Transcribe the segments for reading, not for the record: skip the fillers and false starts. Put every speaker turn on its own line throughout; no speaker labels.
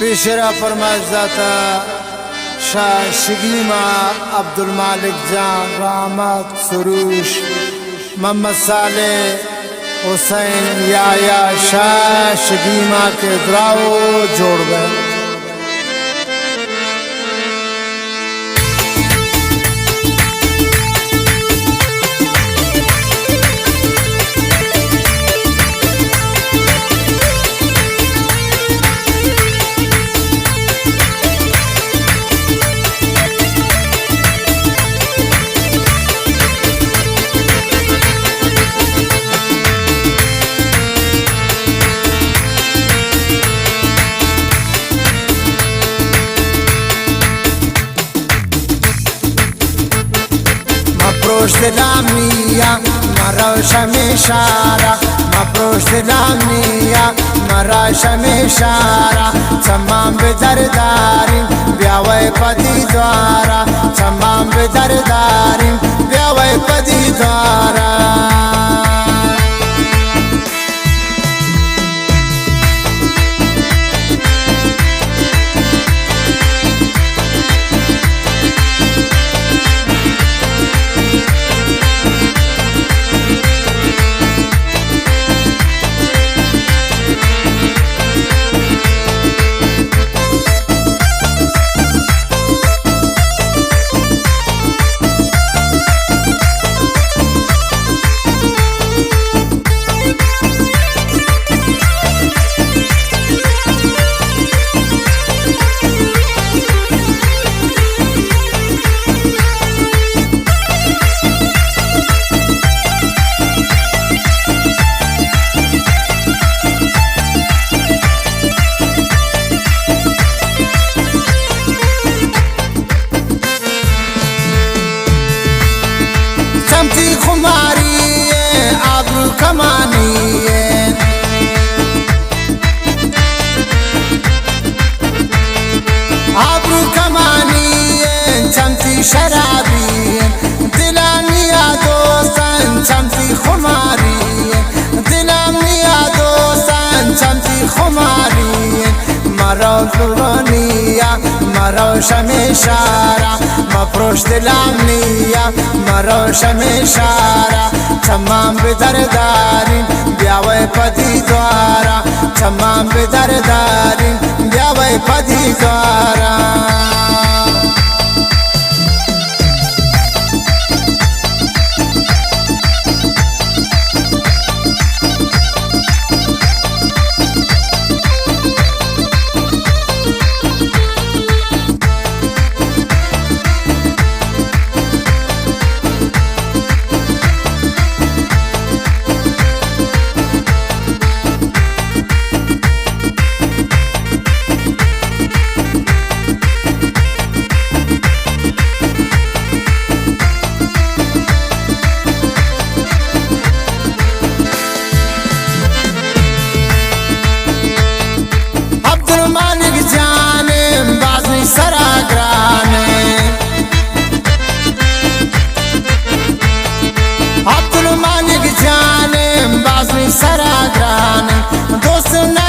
पेशरा फरमाइशदाता शाह शगीमा अब्दुल मालिक जान रहमत सुरूश मोहम्मद साले हुसैन याया शाह शगीमा के द्राओ जोड़ गए। مپروش دلامنیا مرا شمیشارا مپروش دلامنیا مرا شمیشارا تمام به درداریم بیاوی پدی دوارا تمام به درداریم بیاوی پدی دوارا شرابی دلانی دوستان چمتی خماری دلانی دوستان چمتی خماری مرا زورانیا مرا شمیشارا مپروش دلانیا مرا شمیشارا تمام به درداریم بیاوی پدی دوارا تمام به درداریم بیاوی پدی دوارا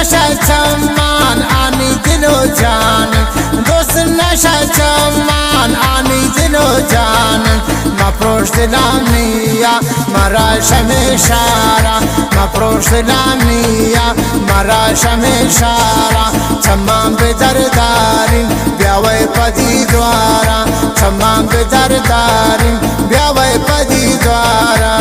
चमान आनी दिलो जान दोस्त नशा चमान आनी दिलो जान मपरोश दिलानिया मरा शमेशारा मपरोश दिलानिया मरा शमेशारा तमाम पे दरदारी ब्यावे पदी द्वारा तमाम पे दरदारी ब्यावे पदी द्वारा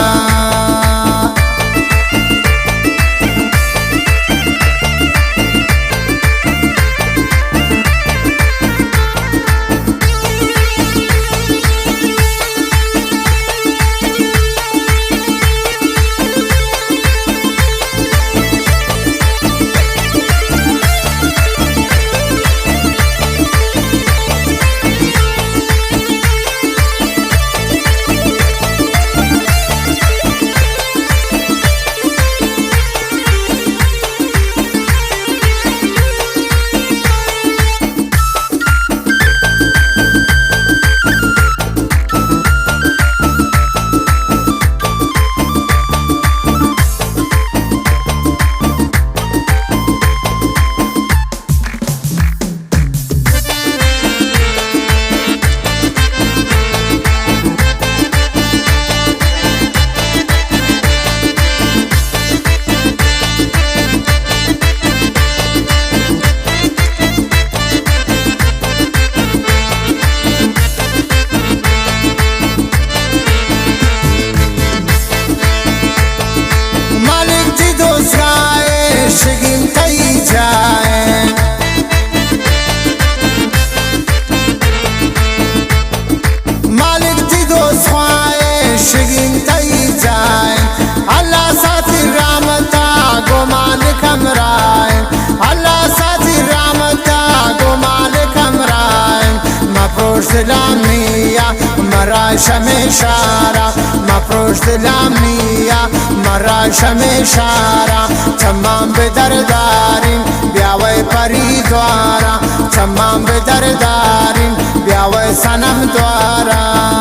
دلامنیا مرا شمشارا مفروش دلامنیا مرا شمشارا تمام به درداریم بیاوی پریدوارا تمام به درداریم بیاوی سنم دوارا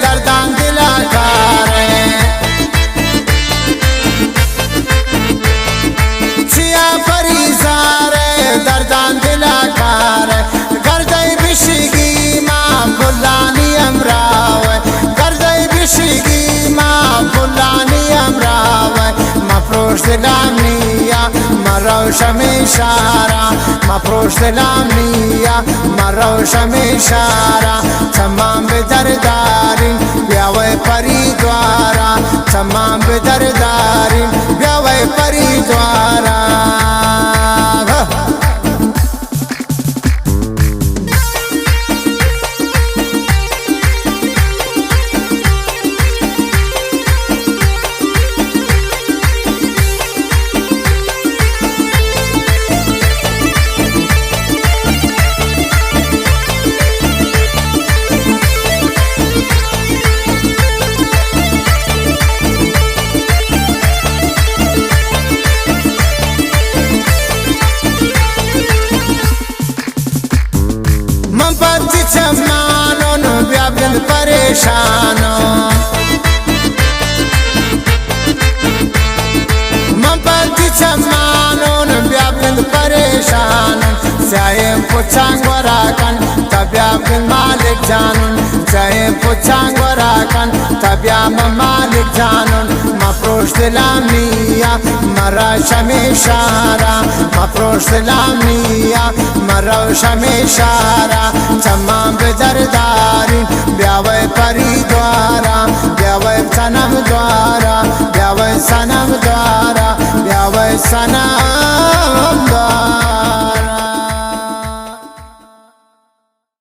دردان دلا کاره چیا پریزاره دردان دلا کاره گردای بشگی ما بلانی امراوه گردای بشگی ما بلانی امراوه مفروش دلامنیا مرا شمشارا مفروش دلامنیا مرا شمشارا تمام به درداریم بیاوی پریدوارا تمام به درداریم بیاوی پریدوارا چمانون بیابل پریشانون من پتی چمانون بیابل پریشانون سایم پوچانگ وراکن تبیابل مالک جانون سایم پوچانگ وراکن تبیابل مالک جانون مفروش دلامنیا مرا شمشارا مفروش دلامنیا مرا شمشارا تمام به درداریم بیاوی پریدوارا بیاوی سنم دوارا بیاوی سنم دوارا بیاوی سنم